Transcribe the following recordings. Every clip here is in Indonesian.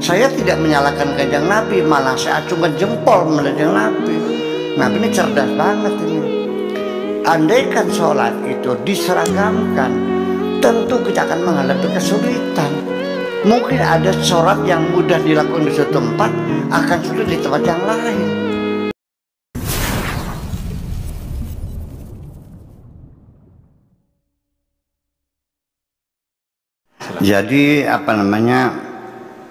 Saya tidak menyalahkan Kanjeng Nabi, malah saya acungkan jempol Kanjeng Nabi. Nabi ini cerdas banget ini. Andaikan sholat itu diseragamkan, tentu kita akan menghadapi kesulitan. Mungkin ada sholat yang mudah dilakukan di suatu tempat akan sulit di tempat yang lain. Jadi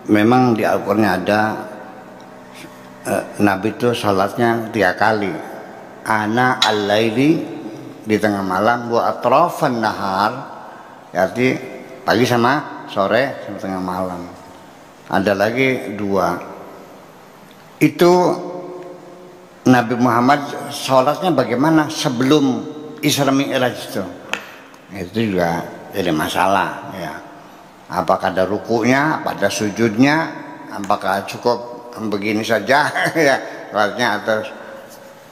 memang di Al-Qur'an ada Nabi itu sholatnya 3 kali. Ana al-laili di tengah malam, wa atrafan nahar, berarti pagi sama sore sama tengah malam. Ada lagi 2. Itu Nabi Muhammad sholatnya bagaimana sebelum Isra Mi'raj itu juga jadi masalah ya. Apakah ada rukunya, apa ada sujudnya, apakah cukup begini saja ya sholatnya, atau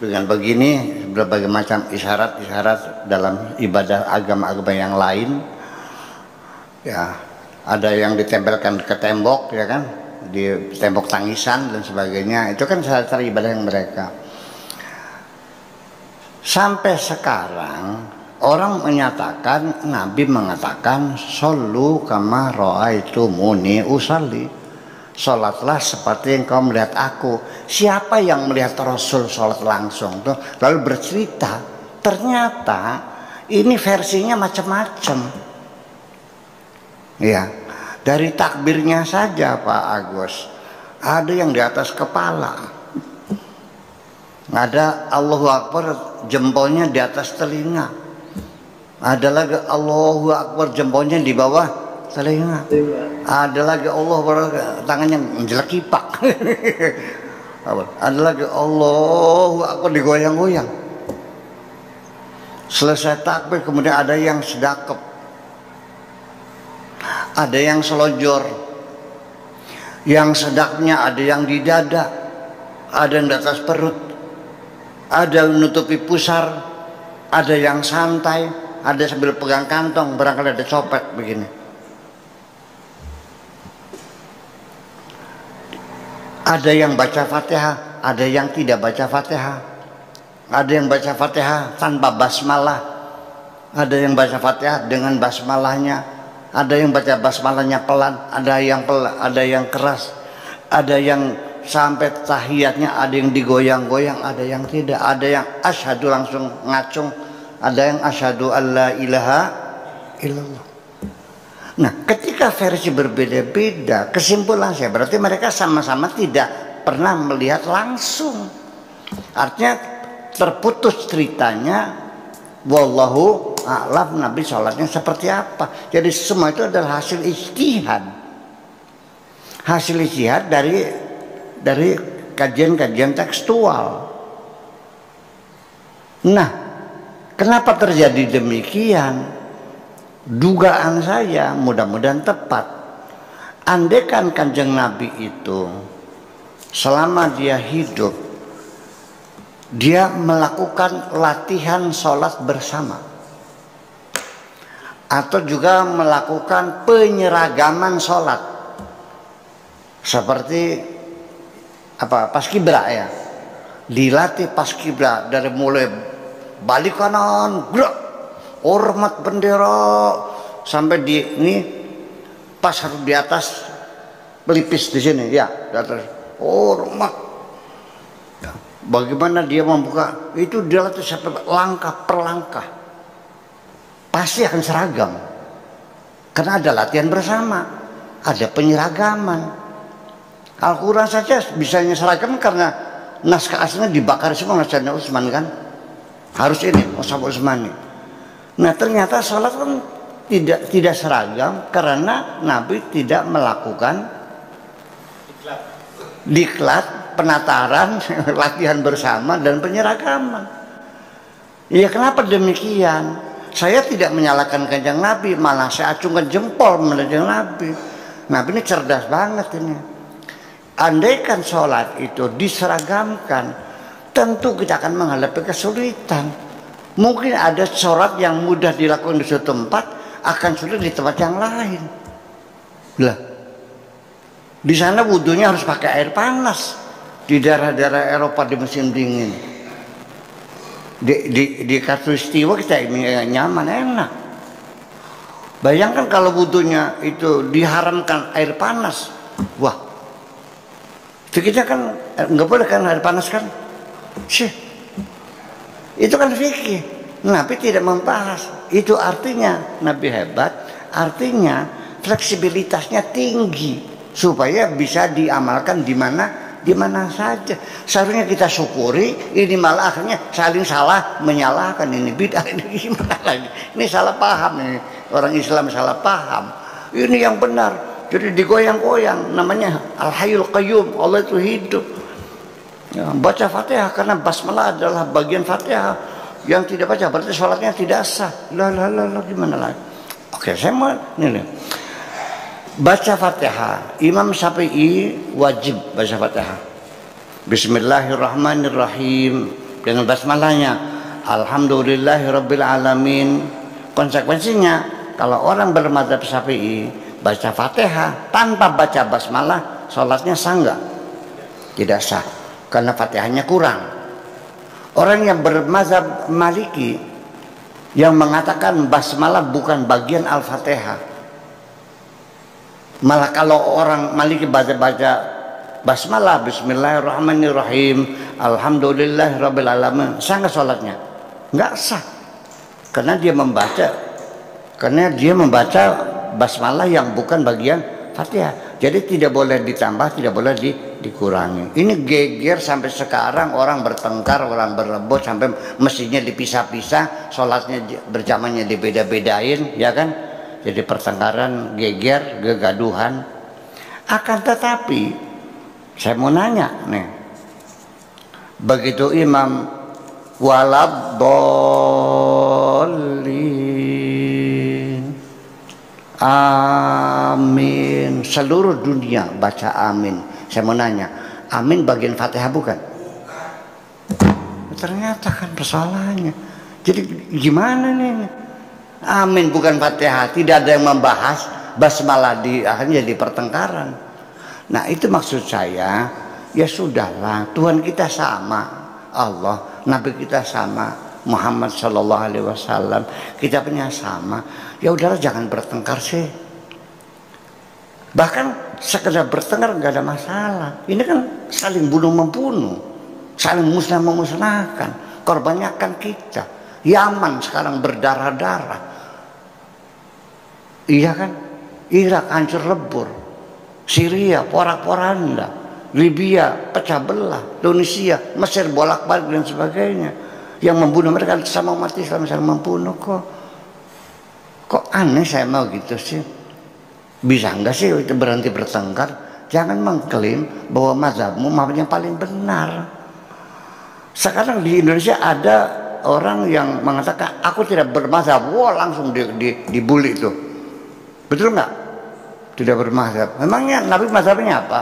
dengan begini berbagai macam isyarat-isyarat dalam ibadah agama-agama yang lain ya. Ada yang ditempelkan ke tembok ya kan, di tembok tangisan dan sebagainya, itu kan cara ibadah yang mereka. Sampai sekarang orang menyatakan, Nabi mengatakan, "Shollu kama ra'aitumuni usalli." Sholatlah seperti yang kau melihat aku. Siapa yang melihat Rasul sholat langsung tuh lalu bercerita? Ternyata ini versinya macam-macam. Ya, dari takbirnya saja Pak Agus, ada yang di atas kepala, ada Allahu Akbar jempolnya di atas telinga, ada lagi Allahu Akbar jempolnya di bawah telinga, ada lagi Allah tangannya menjelek kipak, ada lagi Allahu Akbar digoyang-goyang. Selesai takbir kemudian ada yang sedekap, ada yang selonjor, yang sedaknya ada yang di dada, ada yang di atas perut, ada yang menutupi pusar, ada yang santai, ada sambil pegang kantong, barangkali ada copet begini. Ada yang baca Fatihah, ada yang tidak baca Fatihah. Ada yang baca Fatihah tanpa basmalah, ada yang baca Fatihah dengan basmalahnya, ada yang baca basmalahnya pelan, ada yang keras, ada yang sampai tahiyatnya ada yang digoyang-goyang, ada yang tidak, ada yang asyhadu langsung ngacung, ada yang asyhadu alla ilaha illallah. Nah, ketika versi berbeda-beda, kesimpulan saya berarti mereka sama-sama tidak pernah melihat langsung. Artinya terputus ceritanya, wallahu a'lam Nabi sholatnya seperti apa. Jadi semua itu adalah hasil ijtihad. Hasil ijtihad dari kajian-kajian tekstual. Nah, kenapa terjadi demikian? Dugaan saya mudah-mudahan tepat. Andaikan Kanjeng Nabi itu selama dia hidup, dia melakukan latihan sholat bersama, atau juga melakukan penyeragaman sholat seperti paskibra ya, dilatih paskibra dari mulai balik kanan gerak, hormat bendera, sampai di ini pas harus di atas pelipis di sini ya, di atas hormat. Bagaimana dia membuka itu, dia latih sampai langkah per langkah, pasti akan seragam karena ada latihan bersama, ada penyeragaman. Al-Quran saja bisanya seragam karena naskah aslinya dibakar semua Sayyidina Utsman kan, harus ini Mushaf Utsmani. Nah, ternyata sholat kan tidak seragam karena Nabi tidak melakukan diklat, penataran, latihan bersama dan penyeragaman. Ya, kenapa demikian? Saya tidak menyalahkan Kanjeng Nabi, malah saya acungkan jempol Kanjeng Nabi. Nabi ini cerdas banget ini. Andaikan sholat itu diseragamkan, tentu kita akan menghadapi kesulitan. Mungkin ada sholat yang mudah dilakukan di suatu tempat akan sulit di tempat yang lain. Lah, Di sana wudhunya harus pakai air panas. Di daerah-daerah Eropa di musim dingin. Di Katulistiwa kita nyaman, enak. Bayangkan kalau wudhunya itu diharamkan air panas. Wah, itu kita kan nggak boleh kan air panas kan? Syih. Itu kan fikih. Nabi tidak membahas. Itu artinya Nabi hebat. Artinya fleksibilitasnya tinggi supaya bisa diamalkan di mana saja. Seharusnya kita syukuri. Ini malah akhirnya saling salah menyalahkan. Ini bid'ah, ini gimana lagi? Ini salah paham ini. Orang Islam salah paham. Ini yang benar. Jadi digoyang-goyang. Namanya Al-Hayyul Qayyum. Allah itu hidup. Ya, baca Fatihah karena basmalah adalah bagian Fatihah. Yang tidak baca berarti sholatnya tidak sah. Lah gimana lagi? Oke, saya mau nih. Baca Fatihah. Imam Syafi'i wajib baca Fatihah. Bismillahirrahmanirrahim dengan basmalahnya. Alhamdulillahirabbil alamin. Konsekuensinya kalau orang bermadzhab Syafi'i baca Fatihah tanpa baca basmalah, sholatnya sah enggak? Tidak sah, karena Fatihahnya kurang. Orang yang bermadzhab Maliki yang mengatakan basmalah bukan bagian Al-Fatihah, malah kalau orang Maliki baca basmalah, Bismillahirrahmanirrahim, Alhamdulillahirabbil alamin, sah enggak sholatnya? Enggak sah, karena dia membaca basmalah yang bukan bagian Fatihah. Jadi tidak boleh ditambah, tidak boleh dikurangi. Ini geger sampai sekarang, orang bertengkar, orang berebut sampai mestinya dipisah-pisah, sholatnya berjamaahnya dibeda-bedain, ya kan? Jadi pertengkaran, geger, kegaduhan. Akan tetapi saya mau nanya nih, begitu imam waladdallin, amin, seluruh dunia baca amin. Saya mau nanya, amin bagian Fatihah bukan? Ternyata kan persoalannya. Jadi gimana nih? Amin bukan Fatihah, tidak ada yang membahas basmalah, akhirnya jadi pertengkaran. Nah itu maksud saya, ya sudahlah, Tuhan kita sama, Allah, Nabi kita sama, Muhammad Shallallahu Alaihi Wasallam, kita punya sama. Ya udahlah, jangan bertengkar sih. Bahkan sekedar bertengkar nggak ada masalah. Ini kan saling bunuh membunuh, saling musnah memusnahkan. Korbannya kan kita. Yaman sekarang berdarah-darah, iya kan? Irak hancur lebur, Syria porak-poranda, Libya pecah belah, Indonesia, Mesir bolak-balik dan sebagainya. Yang membunuh mereka sama umat Islam saling membunuh kok. Kok aneh, saya mau gitu sih. Bisa enggak sih itu berhenti bertengkar? Jangan mengklaim bahwa mazhabmu yang paling benar. Sekarang di Indonesia ada orang yang mengatakan aku tidak bermazhab, wah langsung dibully itu. Betul nggak? Tidak bermazhab. Memangnya Nabi mazhabnya apa?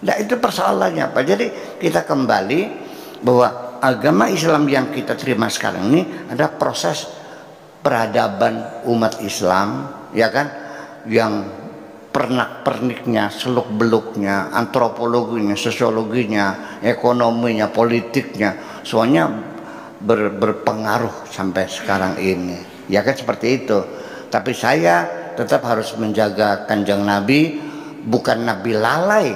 Nah itu persoalannya apa? Jadi kita kembali bahwa agama Islam yang kita terima sekarang ini ada proses peradaban umat Islam, ya kan? Yang pernak-perniknya, seluk-beluknya, antropologinya, sosiologinya, ekonominya, politiknya, semuanya berpengaruh sampai sekarang ini. Ya kan seperti itu. Tapi saya tetap harus menjaga kanjeng Nabi, bukan Nabi lalai,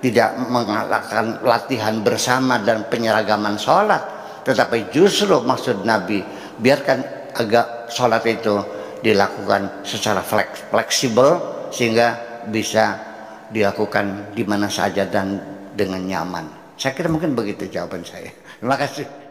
tidak mengadakan latihan bersama dan penyeragaman sholat, tetapi justru maksud Nabi biarkan agak sholat itu dilakukan secara fleksibel sehingga bisa dilakukan di mana saja dan dengan nyaman. Saya kira mungkin begitu jawaban saya. Terima kasih.